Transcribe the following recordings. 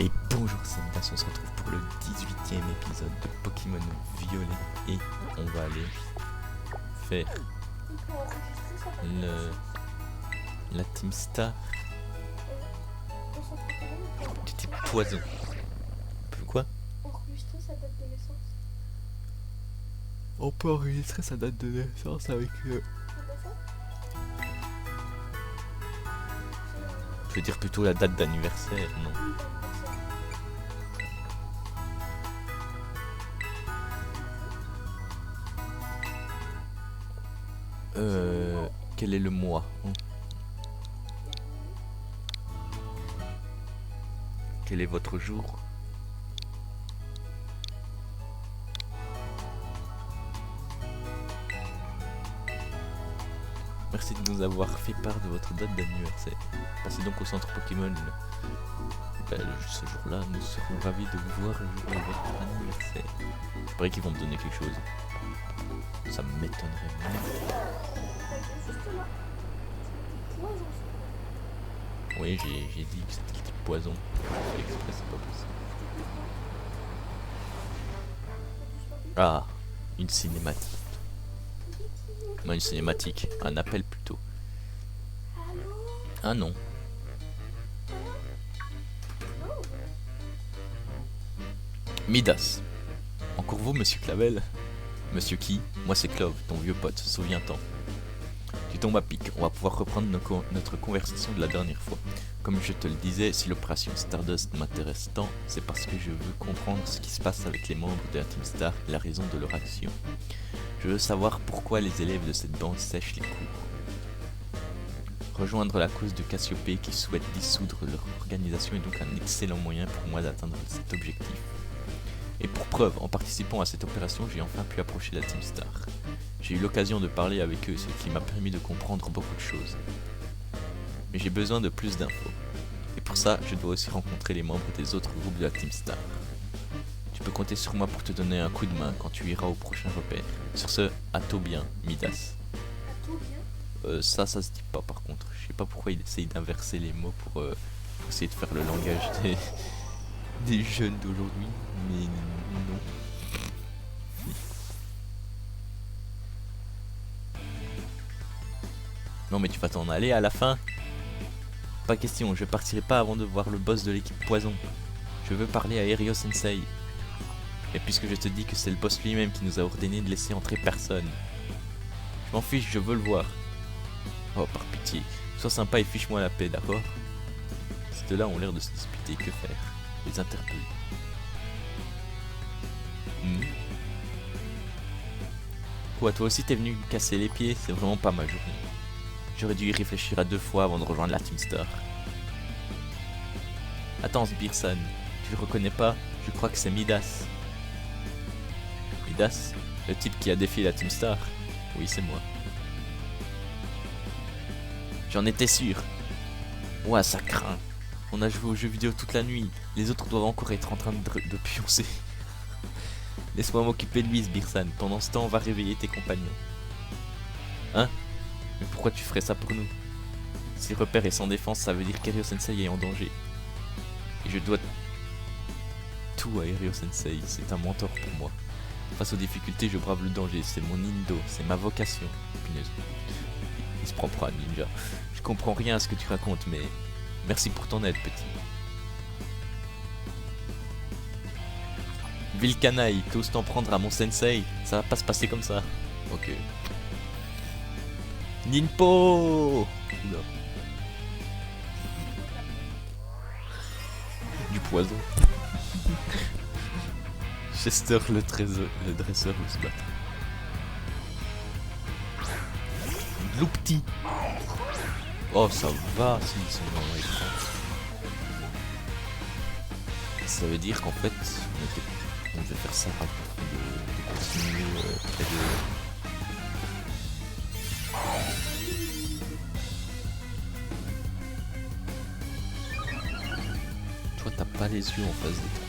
Et bonjour, c'est Midas, on se retrouve pour le 18e épisode de Pokémon Violet et on va aller faire la Team Star du type poison. Quoi? Enregistrer sa date de naissance. On peut enregistrer sa date de naissance avec je veux dire plutôt la date d'anniversaire, non? Quel est le mois? Quel est votre jour? Merci de nous avoir fait part de votre date d'anniversaire. Passez donc au centre Pokémon. Ce jour-là, nous serons ravis de vous voir le jour de votre anniversaire. Il paraît qu'ils vont me donner quelque chose. Ça m'étonnerait même. Oui, j'ai dit que c'était le type poison. J'ai fait exprès, c'est pas possible. Ah, une cinématique. Non, une cinématique, un appel plutôt. Ah non. Midas. Encore vous, monsieur Clavel? Monsieur qui? Moi c'est Clove, ton vieux pote, souviens-t'en. Tu tombes à pic, on va pouvoir reprendre notre conversation de la dernière fois. Comme je te le disais, si l'opération Stardust m'intéresse tant, c'est parce que je veux comprendre ce qui se passe avec les membres de la Team Star et la raison de leur action. Je veux savoir pourquoi les élèves de cette bande sèchent les cours. Rejoindre la cause de Cassiopée qui souhaite dissoudre leur organisation est donc un excellent moyen pour moi d'atteindre cet objectif. Et pour preuve, en participant à cette opération, j'ai enfin pu approcher la Team Star. J'ai eu l'occasion de parler avec eux, ce qui m'a permis de comprendre beaucoup de choses. Mais j'ai besoin de plus d'infos. Et pour ça, je dois aussi rencontrer les membres des autres groupes de la Team Star. Tu peux compter sur moi pour te donner un coup de main quand tu iras au prochain repère. Sur ce, à tôt bien, Midas. Ça se dit pas par contre. Je sais pas pourquoi il essaye d'inverser les mots pour essayer de faire le langage des jeunes d'aujourd'hui, mais non. Non mais tu vas t'en aller à la fin. Pas question, je partirai pas avant de voir le boss de l'équipe poison. Je veux parler à Erio Sensei. Et puisque je te dis que c'est le boss lui-même qui nous a ordonné de laisser entrer personne. Je m'en fiche, je veux le voir. Oh, par pitié, sois sympa et fiche-moi la paix, d'accord? Ces deux-là ont l'air de se disputer, que faire? Les interpeller. Quoi, toi aussi t'es venu me casser les pieds? C'est vraiment pas ma journée. J'aurais dû y réfléchir à 2 fois avant de rejoindre la Team Star. Attends, Sbirsan, tu le reconnais pas? Je crois que c'est Midas. Midas? Le type qui a défié la Team Star? Oui, c'est moi. J'en étais sûr. Ouah, ça craint. On a joué aux jeux vidéo toute la nuit. Les autres doivent encore être en train de pioncer. Laisse-moi m'occuper de lui, Sbirsan. Pendant ce temps, on va réveiller tes compagnons. Hein? Mais pourquoi tu ferais ça pour nous? Si Repère est sans défense, ça veut dire qu'Erio Sensei est en danger. Et je dois tout à Erio Sensei. C'est un mentor pour moi. Face aux difficultés, je brave le danger. C'est mon indo, c'est ma vocation. Punaise. Il se prend pour un ninja. Je comprends rien à ce que tu racontes, mais merci pour ton aide, petit. Ville canaille, t'oses t'en prendre à mon sensei? Ça va pas se passer comme ça. Ok. Ninpo! Non. Du poison. Chester le dresseur ou se battre. Gloupti. Oh ça va si ils sont dans l'écran. Ça veut dire qu'en fait on devait faire ça afin de continuer près de... Toi t'as pas les yeux en face de toi.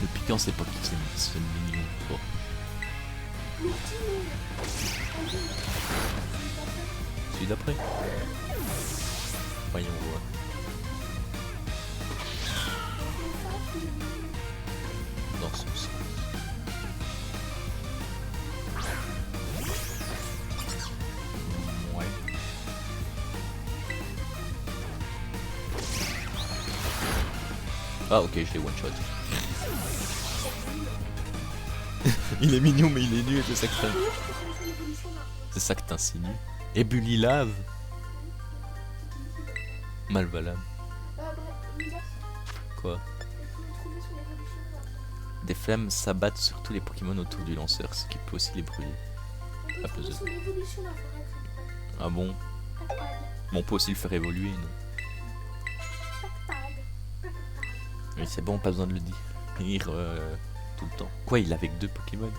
Le piquant c'est pas qu'il c'est mignon. Oh. Celui d'après. Voyons voir. Ah ok, je l'ai one shot. Il est mignon mais il est nul, c'est ça que c'est ça que t'insinues. Et Bully Lave. Malvalable. Quoi? Des flammes s'abattent sur tous les Pokémon autour du lanceur, ce qui peut aussi les brûler. Ah bon? Bon, on peut aussi le faire évoluer, non? Mais c'est bon, pas besoin de le dire tout le temps. Quoi, il a avec 2 Pokémon?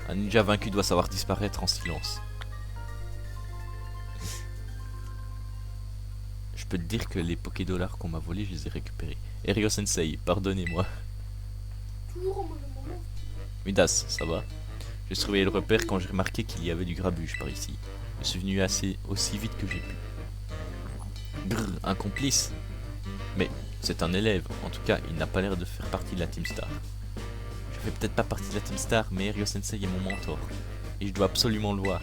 Un ninja vaincu doit savoir disparaître en silence. Je peux te dire que les Pokédollars qu'on m'a volés, je les ai récupérés. Erio Sensei, pardonnez-moi. Midas, ça va? J'ai surveillé le repère quand j'ai remarqué qu'il y avait du grabuge par ici. Je suis venu aussi vite que j'ai pu. Brrr, un complice? Mais c'est un élève, en tout cas il n'a pas l'air de faire partie de la Team Star. Je fais peut-être pas partie de la Team Star, mais Erio Sensei est mon mentor. Et je dois absolument le voir.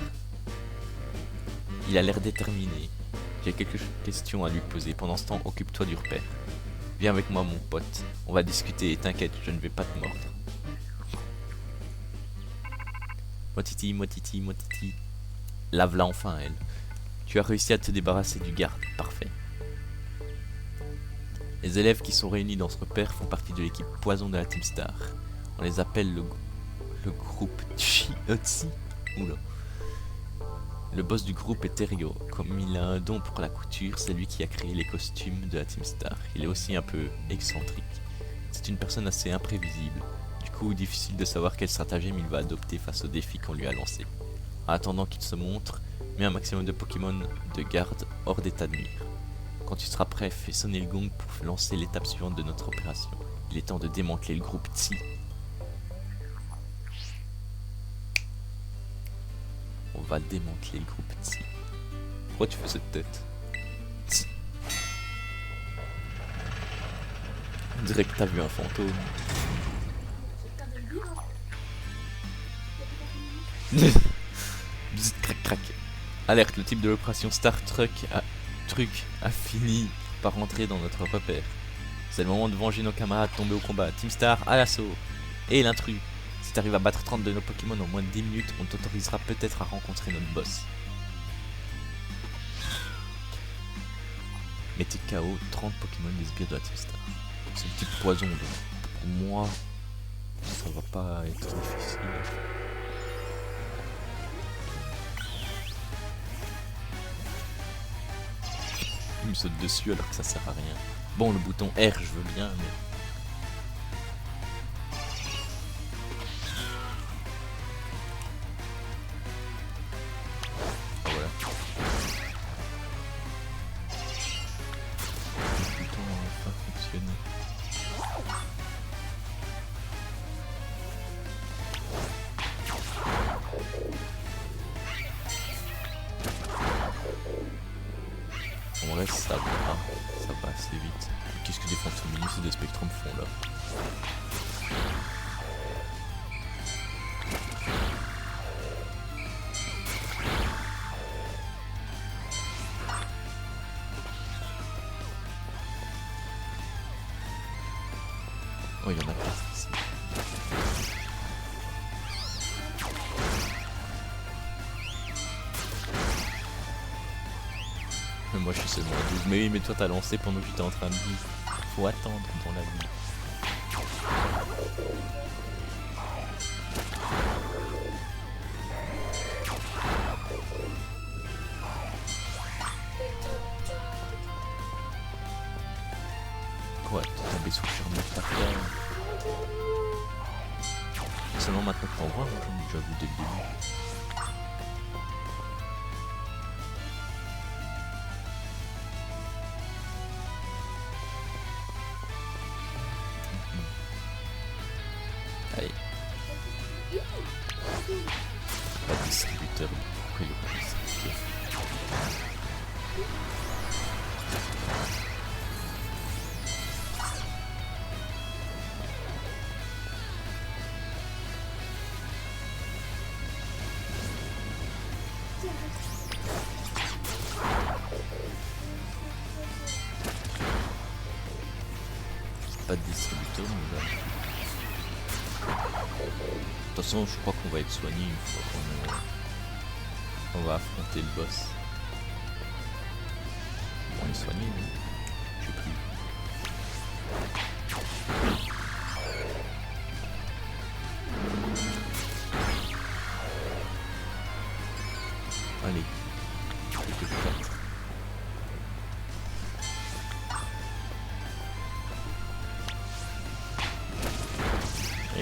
Il a l'air déterminé. J'ai quelques questions à lui poser. Pendant ce temps, occupe-toi du repère. Viens avec moi mon pote. On va discuter et t'inquiète, je ne vais pas te mordre. Motiti, Motiti, Motiti. Lave-la enfin, elle. Tu as réussi à te débarrasser du garde. Parfait. Les élèves qui sont réunis dans ce repère font partie de l'équipe Poison de la Team Star. On les appelle le groupe Chi-Otsi. Oula. Le boss du groupe est Erio. Comme il a un don pour la couture, c'est lui qui a créé les costumes de la Team Star. Il est aussi un peu excentrique. C'est une personne assez imprévisible. Du coup, difficile de savoir quel stratagème il va adopter face aux défis qu'on lui a lancés. En attendant qu'il se montre, mets un maximum de Pokémon de garde hors d'état de nuire. Quand tu seras prêt, fais sonner le gong pour lancer l'étape suivante de notre opération. Il est temps de démanteler le groupe Tsi. On va démanteler le groupe Tsi. Pourquoi tu fais cette tête? Tsi. On dirait que t'as vu un fantôme. Bzzz, crac crac. Alerte, le type de l'opération Star Truck a fini par rentrer dans notre repère. C'est le moment de venger nos camarades tombés au combat. Team Star à l'assaut. Et l'intrus. Si t'arrives à battre 30 de nos Pokémon en moins de 10 minutes, on t'autorisera peut-être à rencontrer notre boss. Mettez KO 30 Pokémon des sbires de la Team Star. C'est le type poison, donc pour moi, ça va pas être difficile. Il me saute dessus alors que ça sert à rien. Bon, le bouton R, je veux bien, mais... Voilà. Le bouton n'a pas fonctionné. En vrai, ça va assez vite. Qu'est-ce que des Fantominus et des Spectrum font là? Oh, il y en a plein ici. Mais moi je suis seulement à 12. Mais oui, mais toi t'as lancé pendant que j'étais en train de vivre. Faut attendre dans la vie. Quoi, t'es tombé sous le charme de ta terre? Seulement maintenant que t'en vois, moi j'en ai déjà vu dès le début. Allez. Pas de distributeur, pourquoi il est pas distribué? pas de distributeur déjà. De toute façon, je crois qu'on va être soigné une fois qu'on va affronter le boss. Bon, on est soigné, non? Je sais plus. Allez, plus que 4.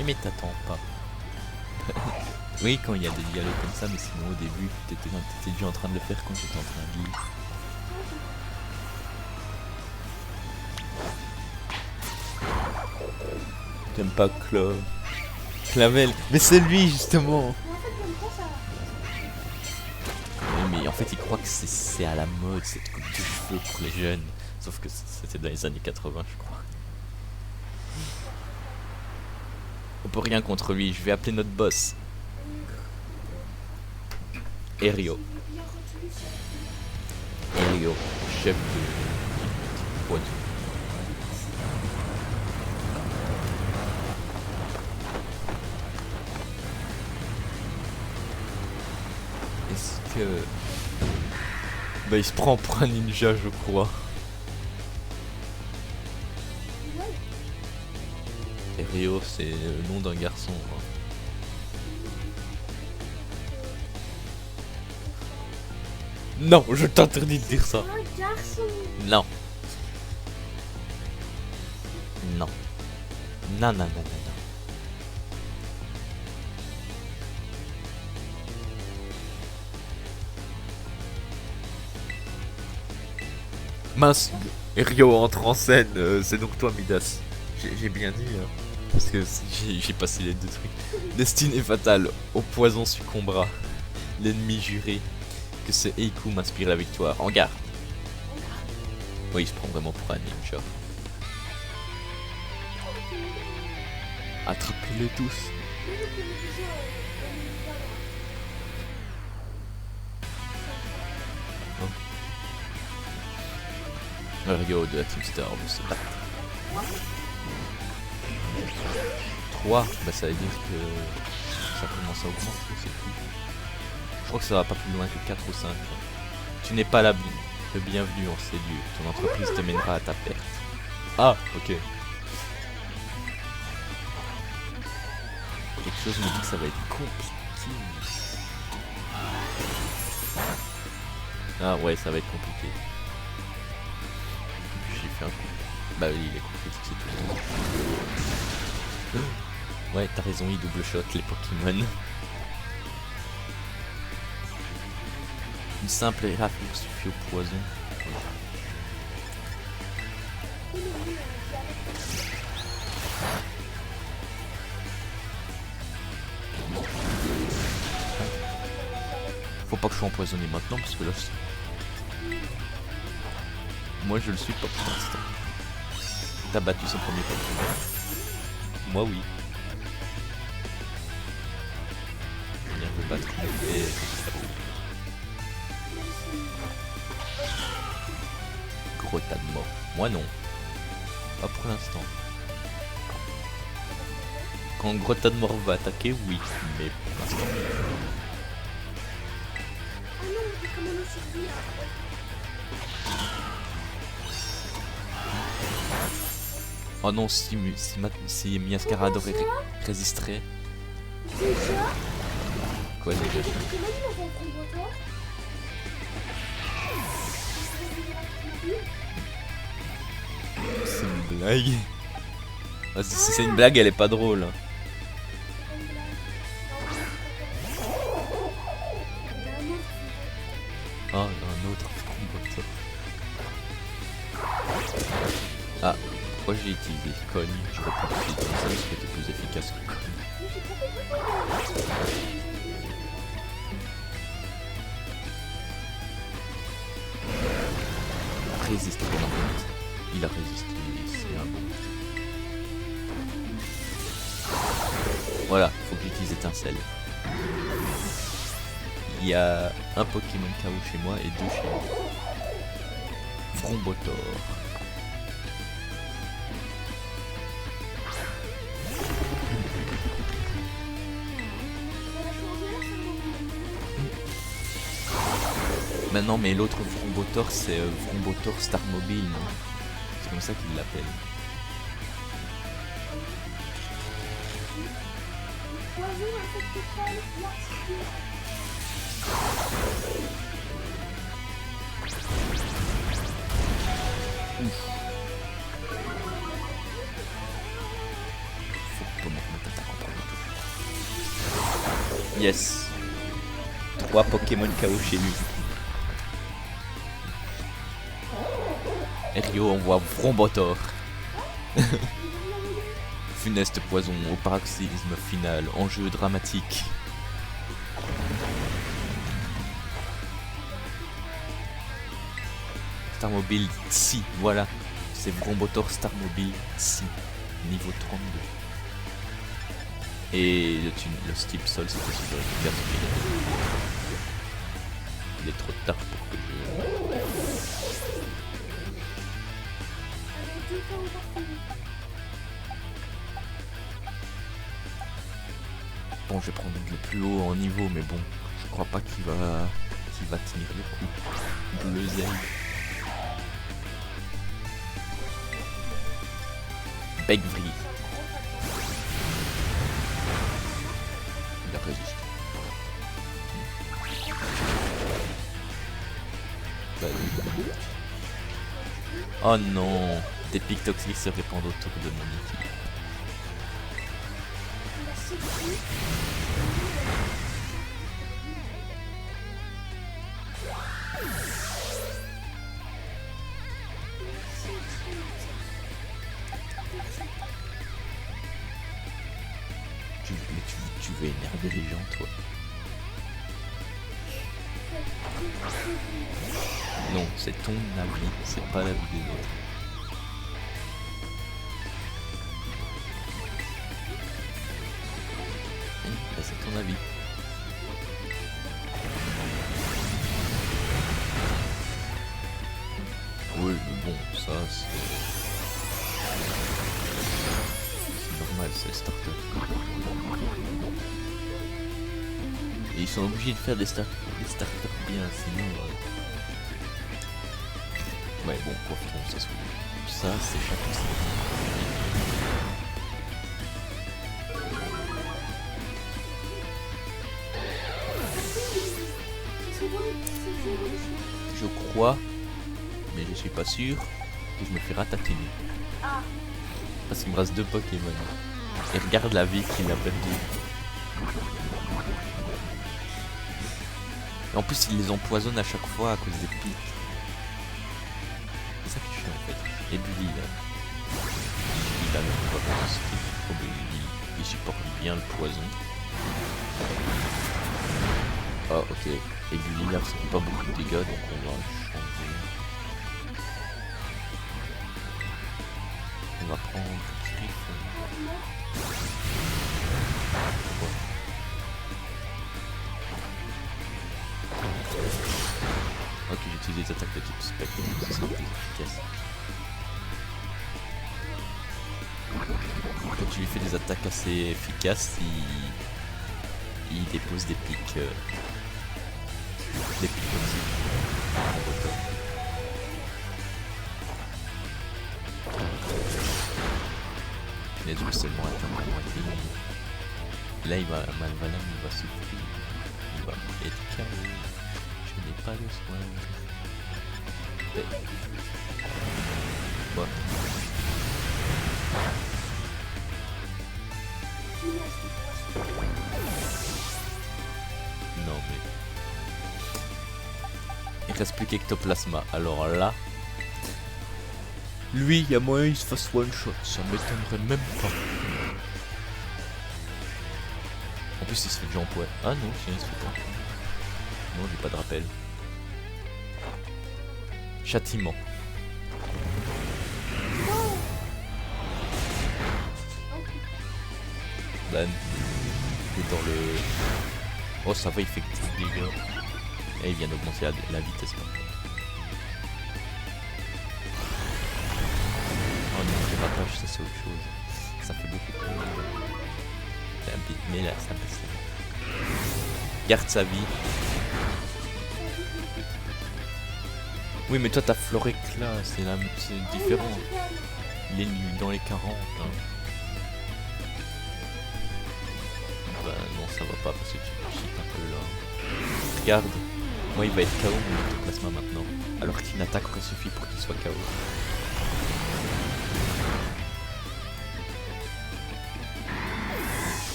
Mais t'attends pas. Oui, quand il y a des dialogues comme ça, mais sinon au début, t'étais déjà en train de le faire quand j'étais en train de lire. T'aimes pas Clavel? Mais c'est lui justement. Mais en fait, j'aime pas ça. Oui, mais en fait, il croit que c'est à la mode cette coupe de cheveux pour les jeunes. Sauf que c'était dans les années 80, je crois. On peut rien contre lui, je vais appeler notre boss. Erio. Erio, chef de poids. Est-ce que... Bah il se prend pour un ninja, je crois. Erio, c'est le nom d'un garçon. Hein. Non, je t'interdis de dire ça. Un garçon. Non. Non. Non, non, non, non, non. Mince, Rio entre en scène, c'est donc toi Midas. J'ai bien dit, hein. Parce que j'ai passé les deux trucs. Destinée fatale, au poison succombera. L'ennemi juré. Que ce Eiku m'inspire la victoire. En garde. Oui, il se prend vraiment pour un ninja. Attrapez-les tous. Rio de la Team Star vont se battre. 3, bah ça veut dire que ça commence à augmenter, je sais plus. Je crois que ça va pas plus loin que 4 ou 5. Tu n'es pas le bienvenu en ces lieux. Ton entreprise te mènera à ta perte. Ah, ok. Quelque chose me dit que ça va être compliqué. Ah ouais, ça va être compliqué. J'ai fait un coup. Bah oui, il est compliqué, c'est tout. Ouais, t'as raison, il double shot les Pokémon. Une simple érafle suffit au poison. Faut pas que je sois empoisonné maintenant parce que là moi je le suis pas pour l'instant. T'as battu son premier Pokémon. Moi oui. Je viens de battre et... Gros tas de mort. Moi non. Pas pour l'instant. Quand gros tas de mort va attaquer, oui. Mais pour l'instant. Ah non, mais comment on survit là? Oh non, si Miascara résisterait. Déjà? Quoi déjà? Comment il a fait un combattant? C'est une blague. Ah, si c'est une blague, elle est pas drôle. Hein. Ah, un autre combattant. Ah, pourquoi j'ai utilisé Cogne? J'aurais pu utiliser ça parce que c'était plus efficace que Cogne. Résiste pour l'enquête. Il a résisté, c'est un bon. Voilà, faut que j'utilise étincelle. Il y a un Pokémon KO chez moi et 2 chez moi. Vrombotor. Maintenant, mais l'autre Vrombotor, c'est Vrombotor Starmobile, non? C'est comme ça qu'il l'appelle. Poison infecté par le morsure. Faut que ton notre attaque en prenne. Yes. 3 Pokémon KO chez lui. Et Rio envoie Vrombotor. Funeste poison au paroxysme final, enjeu dramatique. Starmobile Tsi, voilà. C'est Vrombotor Starmobile Tsi, niveau 32. Et le Steep Sol, c'était si je récupère ce qu'il a. Il est trop tard pour que je... Bon, je vais prendre le plus haut en niveau, mais bon, je crois pas qu'il va tenir le coup. Bleuzel. Begvri. Il a résisté. Bah oui. Oh non, des pics toxiques se répandent autour de mon équipe. Tu veux énerver les gens, toi. Non, c'est ton avis, c'est pas l'avis des autres. Bah, c'est ton avis. Oui, mais bon, ça c'est normal, c'est starter. Et ils sont obligés de faire des starters bien, sinon... Ouais, bon, profitons, c'est ça, c'est chacun. Je crois, mais je suis pas sûr, que je me fais ratatiner. Ah. Parce qu'il me reste 2 Pokémon. Et regarde la vie qu'il a perdue. Et en plus, il les empoisonne à chaque fois à cause des pics. C'est ça qui est chiant en fait. Et Bully là. Il a même pas il supporte bien le poison. Ah ok. Et Bully là, ça fait pas beaucoup de dégâts donc on va changer. On va prendre Griffon. Ok, j'utilise des attaques de type spectre, ce sera plus efficace. Quand tu lui fais des attaques assez efficaces, il dépose des pics. Des pics toxiques. Punaise, je vais seulement atteindre la moitié. Là, Malvalam, il va souffrir. Il va être KO. Je n'ai pas le soin. Bon. Non mais... Il reste plus qu'Ectoplasma. Alors là... Lui, il y a moyen qu'il se fasse one shot. Ça m'étonnerait même pas. En plus, il se fait déjà empoisonner. Ah non, tiens, il se fait pas. Non, j'ai pas de rappel. Châtiment. Dan. Il est dans le... Oh, ça va, il fait des dégâts. Et il vient d'augmenter la vitesse par contre. Oh non, les rapages, ça c'est autre chose. Ça fait beaucoup de dégâts. Mais là, ça passe. Garde sa vie. Oui, mais toi, t'as Floréclat, c'est différent. Il est dans les 40. Hein. Bah non, ça va pas parce que tu cheats un peu là. Regarde, moi il va être KO mon plasma maintenant. Alors qu'une attaque aurait suffi pour qu'il soit KO.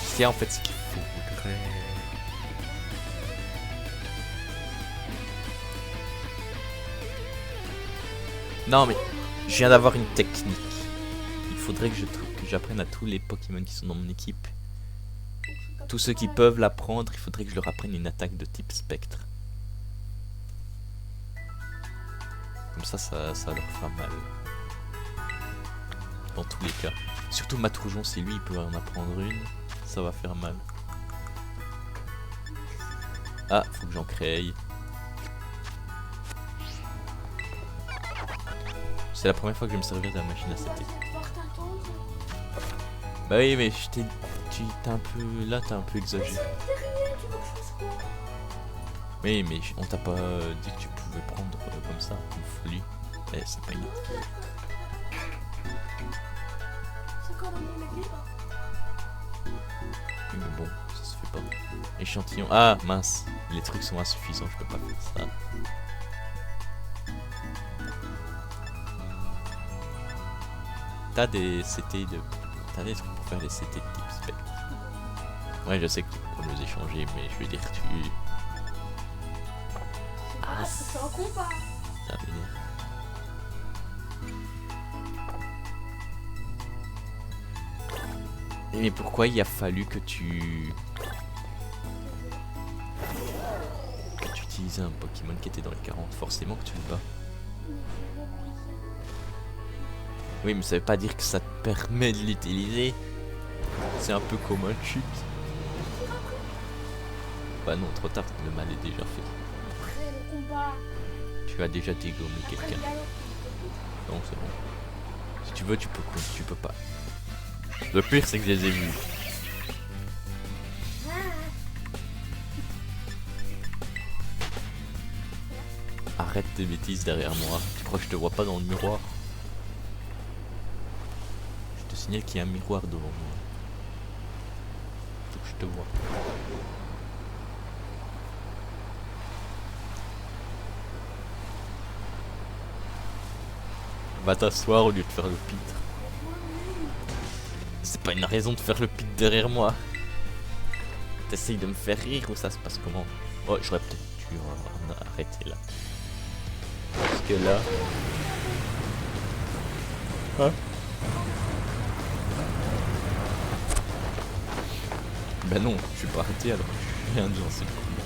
C'est en fait ce qu'il faudrait. Non mais, je viens d'avoir une technique. Il faudrait que j'apprenne à tous les Pokémon qui sont dans mon équipe. Tous ceux qui peuvent l'apprendre, il faudrait que je leur apprenne une attaque de type spectre. Comme ça leur fera mal. Dans tous les cas. Surtout Matroujon, si lui il peut en apprendre une, ça va faire mal. Ah, faut que j'en crée. C'est la première fois que je vais me servir de la machine à setter. Bah oui, mais je t'ai... T'es un peu... Là, t'as un peu exagéré. Oui, mais on t'a pas dit que tu pouvais prendre comme ça, une folie. Eh, c'est pas une... Oui, mais bon, ça se fait pas. Échantillon... Ah, mince. Les trucs sont insuffisants, je peux pas faire ça. T'as des CT de... T'as des trucs pour faire les CT de type spectre. Ouais, je sais que tu peux nous échanger, mais je vais dire tu... Ah, c'est un combat. Ça m'énerve. Mais pourquoi il a fallu que tu utilises un Pokémon qui était dans les 40? Forcément que tu le bats. Oui, mais ça veut pas dire que ça te permet de l'utiliser. C'est un peu comme un chute. Bah non, trop tard, le mal est déjà fait. Tu as déjà dégommé quelqu'un. Non, c'est bon. Si tu veux, tu peux pas. Le pire, c'est que je les ai vus. Arrête tes bêtises derrière moi. Tu crois que je te vois pas dans le miroir? Je te signale qu'il y a un miroir devant moi. Donc je te vois. Va t'asseoir au lieu de faire le pitre. C'est pas une raison de faire le pitre derrière moi. T'essayes de me faire rire ou ça se passe comment? Oh, j'aurais peut-être dû arrêter là. Parce que là... Hein? Bah non, je suis pas arrêté alors que je viens de lancer le coup.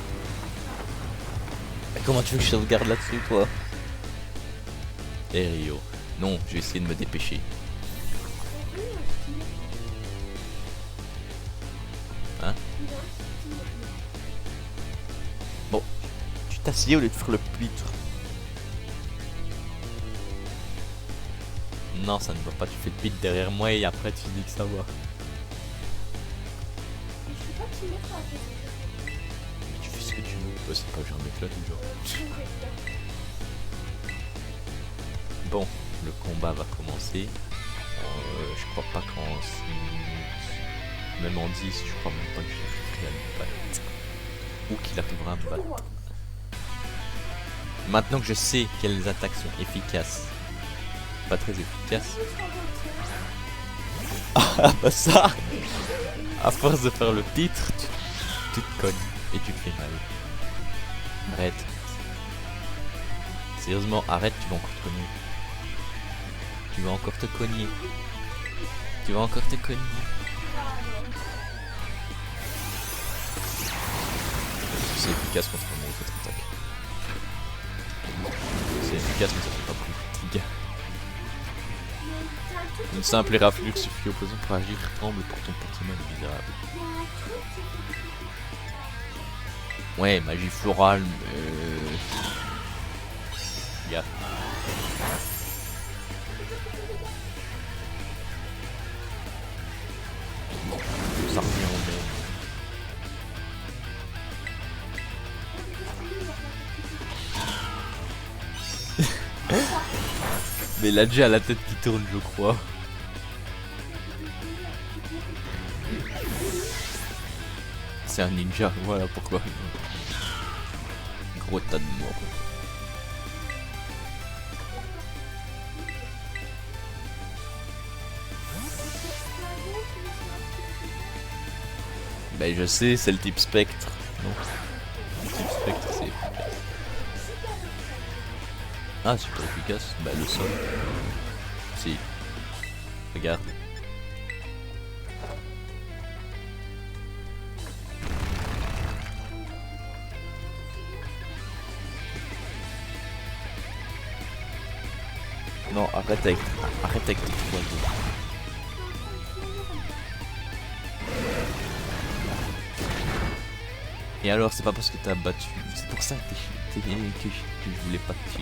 Mais comment tu veux que je sauvegarde là-dessus, toi? Eh Rio. Non, je vais essayer de me dépêcher. Hein? Bon, tu t'assieds au lieu de faire le pitre. Non, ça ne va pas, tu fais le pitre derrière moi et après tu dis que ça va. Tu fais ce que tu veux. Bah, c'est pas que j'ai un mec là toujours. Bon, le combat va commencer. Je crois pas qu'en 6 minutes, même en 10, je crois même pas que j'arriverai à le battre. Ou qu'il arrivera à me battre. Maintenant que je sais quelles attaques sont efficaces, pas très efficaces. Ah bah ça, à force de faire le pitre, tu te cognes et tu te fais mal. Arrête. Sérieusement, arrête, tu vas encore te cogner. Tu vas encore te cogner. Tu vas encore te cogner. C'est efficace contre moi, cette attaque. C'est efficace, mais ça fait pas beaucoup de dégâts. Une simple éraflure suffit au présent pour agir. Tremble pour ton Pokémon misérable. Ouais, magie florale, yeah. Ça revient au même. Mais il a déjà la tête qui tourne, je crois. C'est un ninja, voilà pourquoi. Gros tas de morts. Bah je sais, c'est le type spectre. Non. Le type spectre c'est efficace. Ah super efficace, bah le sol. Si. Regarde. Non, arrête avec tes trois dos. Et alors, c'est pas parce que t'as battu, c'est pour ça que je voulais pas que tu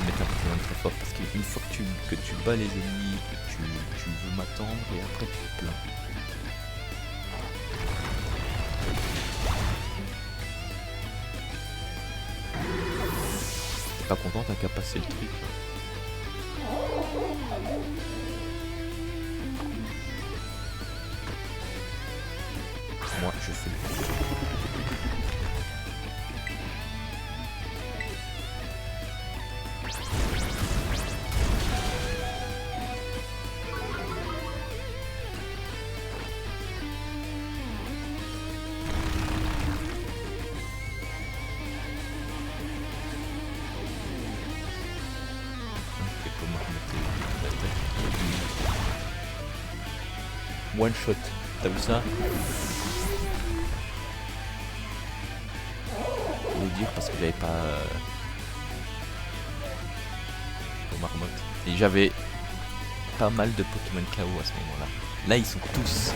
mettes un Pokémon très fort, parce qu'une fois que tu bats les ennemis, que tu veux m'attendre et après tu te plains. T'es pas content, t'as qu'à passer le truc. Moi, je fais le coup. One shot, t'as vu ça? Je voulais dire parce que j'avais pas pour Marmotte. Et j'avais pas mal de Pokémon KO à ce moment-là. Là ils sont tous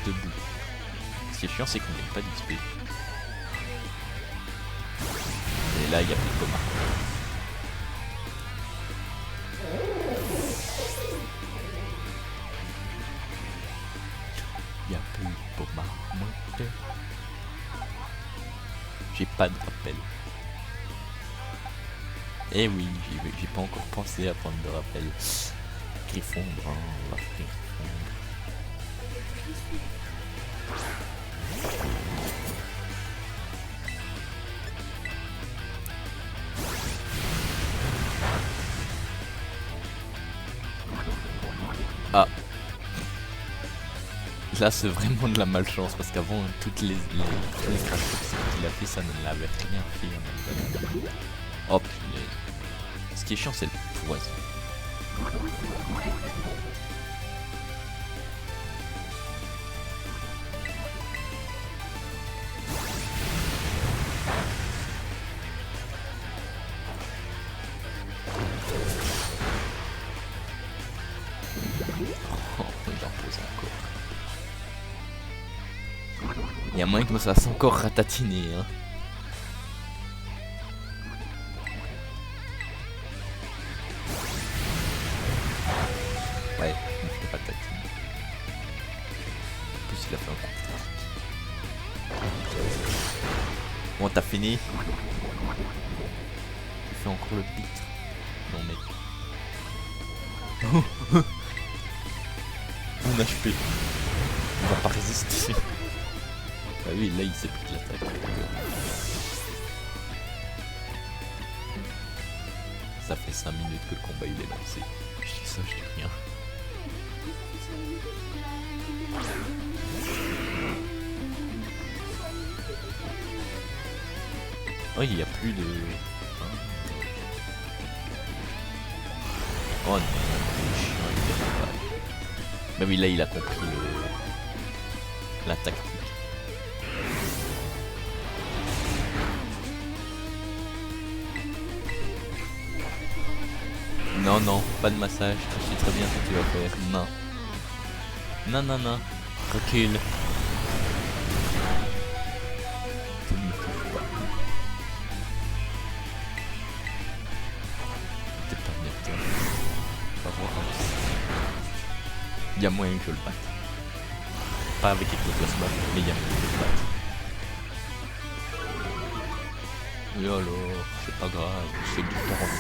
debout. Ce qui est chiant c'est qu'on gagne pas d'XP. Et là il y a plus de coma. Il y a plus pour Marmotte. J'ai pas de rappel. Eh oui, j'ai pas encore pensé à prendre de rappel. Griffon brun, on va faire Ah. Là c'est vraiment de la malchance parce qu'avant toutes les crash qu'il a fait ça ne l'avait rien fait. Hop, ce qui est chiant c'est le poison. Oh, il en pose encore. Il y a moyen que me fasse encore ratatiner hein. Ouais, il me fait ratatiner. En plus il a fait un coup. Bon t'as fini. Il fait encore le pitre. Non mais. Mon HP. Il va pas résister. Bah oui, là il s'est pris de l'attaque. Ça fait 5 minutes que le combat il est lancé. Je dis ça, je dis rien. Oh, il n'y a plus de... Oh non, c'est chiant, il fait pas. Bah oui, là il a compris la tactique. Non, non, pas de massage, je sais très bien ce que tu vas faire. Non. Non, non, non. Recule. Tu ne me touches pas. T'es pas bien, toi. On va voir. Il y a moyen que je le batte. Pas avec Ectoplasma, mais il y a moyen que je le batte. Yolo. c'est pas grave. Je fais du 40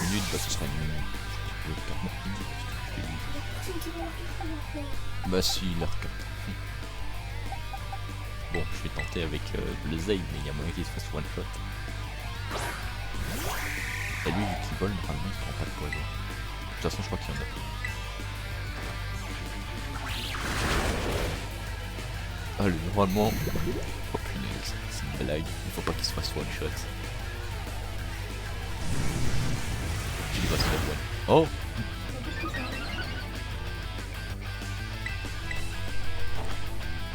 minutes, bah ce sera une minute. Je vais 40 minutes, je te dis. Personne qui va la faire. Bah si, il leur capte. Bon, je vais tenter avec le Zayn, mais il y a moyen qu'il se fasse one shot. Et lui, vu qu'il vole, normalement, il se prend pas de poison. De toute façon, je crois qu'il y en a. Ah, le normalement. Oh punaise, c'est une blague. Il faut pas qu'il se fasse one shot. Il va se faire one. Oh!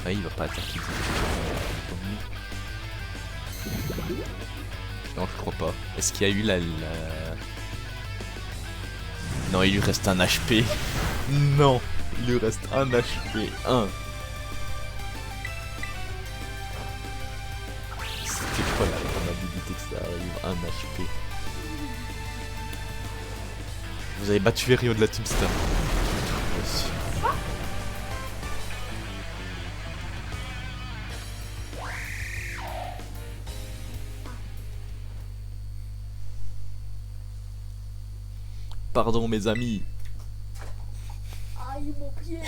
Ouais, il va pas attaquer. Non, je crois pas. Est-ce qu'il y a eu la... Non, il lui reste un HP. Non, il lui reste un HP. Un. C'était quoi la probabilité que ça arrive? Un HP. Vous avez battu Rio de la Team Star. Aussi. Pardon mes amis. Aïe, mon pied.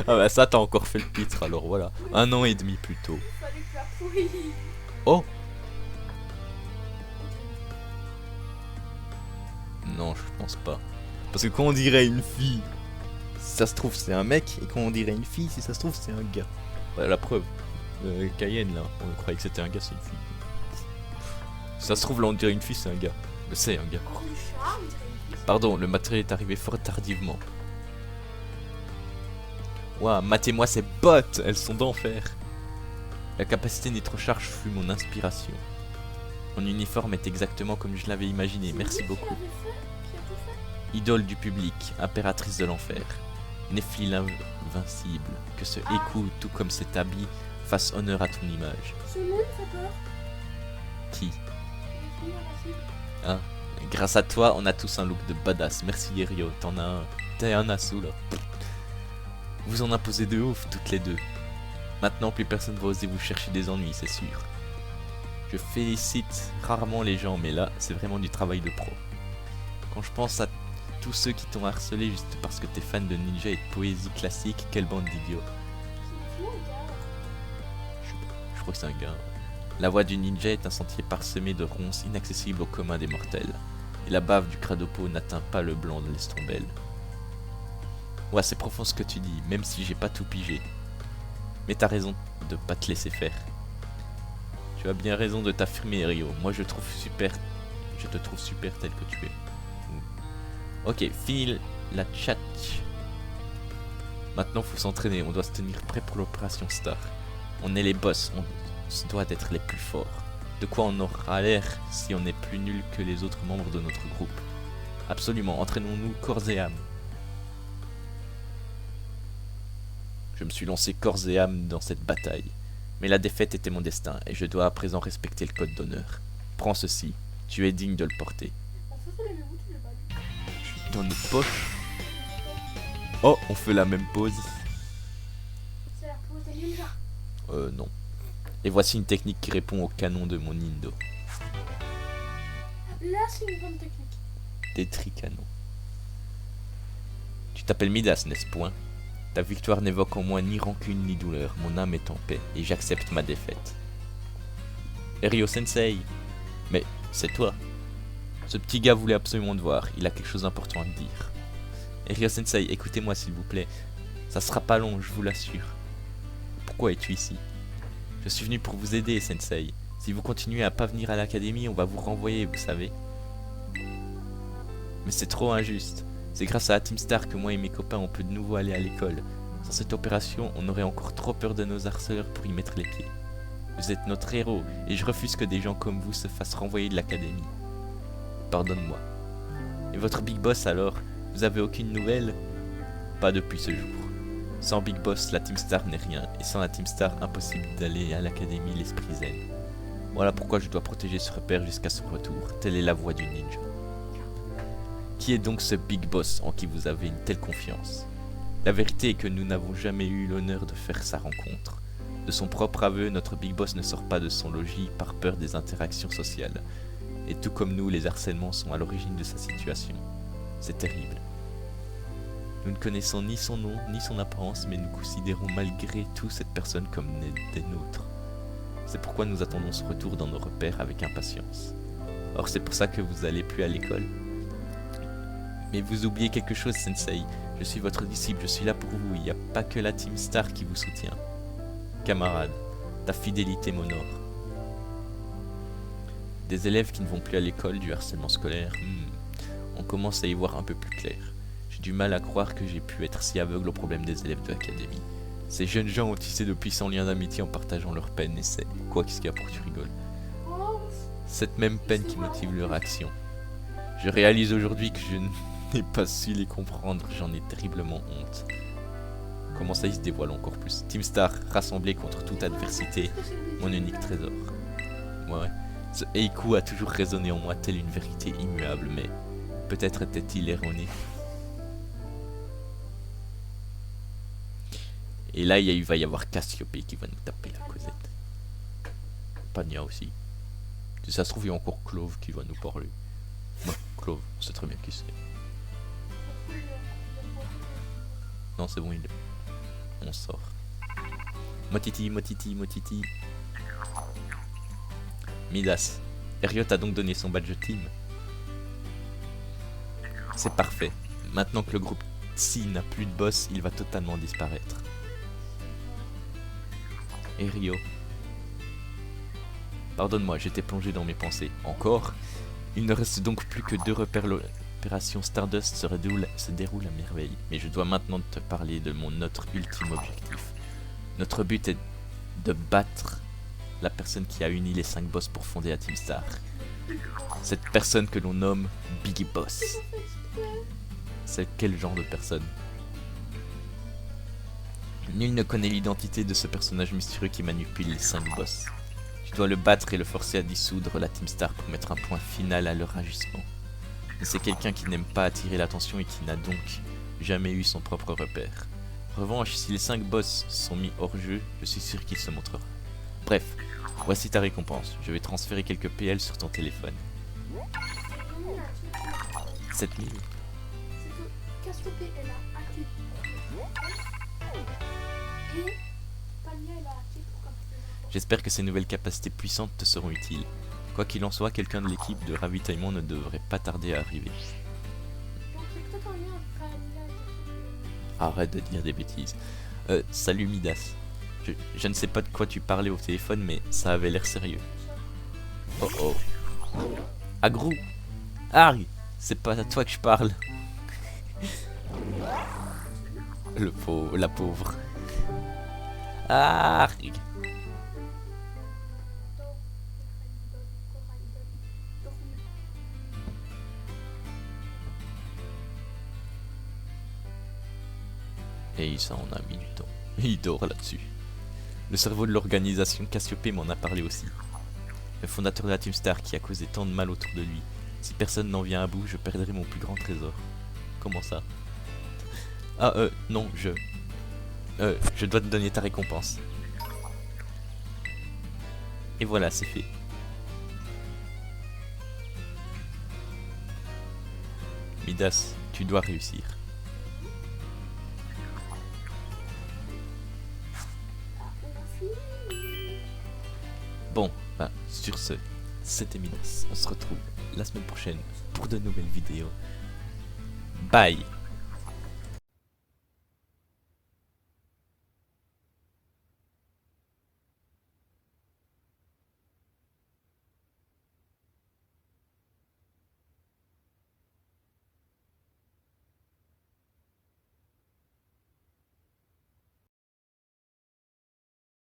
Ah bah ça t'as encore fait le pitre alors voilà. 1 an et demi plus tôt. Il fallait faire pourri. Oh. Non je pense pas. Parce que quand on dirait une fille, si ça se trouve c'est un mec. Et quand on dirait une fille, si ça se trouve c'est un gars. Voilà la preuve. Cayenne là, on croyait que c'était un gars, c'est une fille. Si ça se trouve là on dirait une fille, c'est un gars. Mais c'est un gars. Richard, on dirait une fille. Pardon, le matériel est arrivé fort tardivement. Ouah, matez-moi ces bottes, elles sont d'enfer. La capacité nitrocharge fut mon inspiration. Mon uniforme est exactement comme je l'avais imaginé, merci beaucoup. Qui avait fait? Qui a tout fait? Idole du public, impératrice de l'enfer. Néphil invincible, que ce écoute, tout comme cet habit, fasse honneur à ton image. Ce nom me fait peur. Qui? Les filles invincibles. Hein? Grâce à toi, on a tous un look de badass. Merci Yerio, t'en as un. T'es un assaut là. Vous en imposez de ouf, toutes les deux. Maintenant, plus personne va oser vous chercher des ennuis, c'est sûr. Je félicite rarement les gens, mais là, c'est vraiment du travail de pro. Quand je pense à tous ceux qui t'ont harcelé juste parce que t'es fan de ninja et de poésie classique, quelle bande d'idiots. C'est une fille, gars. Je crois que c'est un gars. La voie du ninja est un sentier parsemé de ronces inaccessibles au commun des mortels. Et la bave du cradopo n'atteint pas le blanc de l'estombelle. Ouais, c'est profond ce que tu dis, même si j'ai pas tout pigé. Mais t'as raison de pas te laisser faire. Tu as bien raison de t'affirmer, Rio. Moi, je te trouve super tel que tu es. Ok, fini la chat. Maintenant, faut s'entraîner. On doit se tenir prêt pour l'opération Star. On est les boss. On se doit d'être les plus forts. De quoi on aura l'air si on est plus nul que les autres membres de notre groupe? Absolument. Entraînons-nous corps et âme. Je me suis lancé corps et âme dans cette bataille. Mais la défaite était mon destin, et je dois à présent respecter le code d'honneur. Prends ceci, tu es digne de le porter. En fait, on les met où, tu les balles? Dans notre poche. Oh, on fait la même pose. C'est la pose des ninjas. Non. Et voici une technique qui répond au canon de mon Indo. Là, c'est une bonne technique. Des tricanons. Tu t'appelles Midas, n'est-ce point? Ta victoire n'évoque en moi ni rancune ni douleur, mon âme est en paix, et j'accepte ma défaite. Ryo Sensei. Mais, c'est toi. Ce petit gars voulait absolument te voir, il a quelque chose d'important à te dire. Ryo Sensei, écoutez-moi s'il vous plaît. Ça sera pas long, je vous l'assure. Pourquoi es-tu ici? Je suis venu pour vous aider, Sensei. Si vous continuez à pas venir à l'académie, on va vous renvoyer, vous savez. Mais c'est trop injuste. C'est grâce à la Team Star que moi et mes copains on peut de nouveau aller à l'école. Sans cette opération, on aurait encore trop peur de nos harceleurs pour y mettre les pieds. Vous êtes notre héros, et je refuse que des gens comme vous se fassent renvoyer de l'académie. Pardonne-moi. Et votre Big Boss alors? Vous avez aucune nouvelle? Pas depuis ce jour. Sans Big Boss, la Team Star n'est rien, et sans la Team Star, impossible d'aller à l'académie l'esprit zen. Voilà pourquoi je dois protéger ce repère jusqu'à son retour. Telle est la voie du ninja. Qui est donc ce Big Boss en qui vous avez une telle confiance? La vérité est que nous n'avons jamais eu l'honneur de faire sa rencontre. De son propre aveu, notre Big Boss ne sort pas de son logis par peur des interactions sociales. Et tout comme nous, les harcèlements sont à l'origine de sa situation. C'est terrible. Nous ne connaissons ni son nom, ni son apparence, mais nous considérons malgré tout cette personne comme des nôtres. C'est pourquoi nous attendons ce retour dans nos repères avec impatience. Or, c'est pour ça que vous allez plus à l'école. Mais vous oubliez quelque chose, Sensei. Je suis votre disciple, je suis là pour vous. Il n'y a pas que la Team Star qui vous soutient. Camarade, ta fidélité m'honore. Des élèves qui ne vont plus à l'école, du harcèlement scolaire, on commence à y voir un peu plus clair. J'ai du mal à croire que j'ai pu être si aveugle aux problèmes des élèves de l'académie. Ces jeunes gens ont tissé de puissants liens d'amitié en partageant leurs peines et c'est... Quoi, qu'est-ce qu'il y a pour que tu rigoles? Cette même peine qui motive leur action. Je réalise aujourd'hui que je n'ai pas su les comprendre, j'en ai terriblement honte. Comment ça, il se dévoile encore plus? Team Star, rassemblé contre toute adversité, mon unique trésor. Ouais. Ce Eiku a toujours résonné en moi telle une vérité immuable, mais peut-être était-il erroné. Et là, il va y avoir Cassiope qui va nous taper la causette. Pania aussi. Si ça se trouve, il y a encore Clove qui va nous parler. Ouais, Clove, on sait très bien qui c'est. Non, c'est bon, on sort. Motiti, Motiti, Motiti. Midas, Eriot a donc donné son badge team. C'est parfait. Maintenant que le groupe Tsi n'a plus de boss, il va totalement disparaître. Erio. Pardonne-moi, j'étais plongé dans mes pensées. Encore? Il ne reste donc plus que 2 repères. L'opération Stardust se déroule à merveille. Mais je dois maintenant te parler de notre ultime objectif. Notre but est de battre la personne qui a uni les 5 boss pour fonder la Team Star. Cette personne que l'on nomme Biggie Boss. C'est quel genre de personne? Nul ne connaît l'identité de ce personnage mystérieux qui manipule les 5 boss. Tu dois le battre et le forcer à dissoudre la Team Star pour mettre un point final à leur agissement. Mais c'est quelqu'un qui n'aime pas attirer l'attention et qui n'a donc jamais eu son propre repère. En revanche, si les 5 boss sont mis hors jeu, je suis sûr qu'il se montrera. Bref, voici ta récompense. Je vais transférer quelques PL sur ton téléphone. 7000. J'espère que ces nouvelles capacités puissantes te seront utiles. Quoi qu'il en soit, quelqu'un de l'équipe de ravitaillement ne devrait pas tarder à arriver. Arrête de dire des bêtises. Salut Midas. Je ne sais pas de quoi tu parlais au téléphone, mais ça avait l'air sérieux. Oh oh. Agrou. Harry, c'est pas à toi que je parle. La pauvre. Harry. Et ça en a mis du temps. Il dort là-dessus. Le cerveau de l'organisation Cassiope m'en a parlé aussi. Le fondateur de la Team Star qui a causé tant de mal autour de lui. Si personne n'en vient à bout, je perdrai mon plus grand trésor. Comment ça? Ah non, je dois te donner ta récompense. Et voilà, c'est fait. Midas, tu dois réussir. Bon, bah, sur ce, c'était Midas. On se retrouve la semaine prochaine pour de nouvelles vidéos. Bye!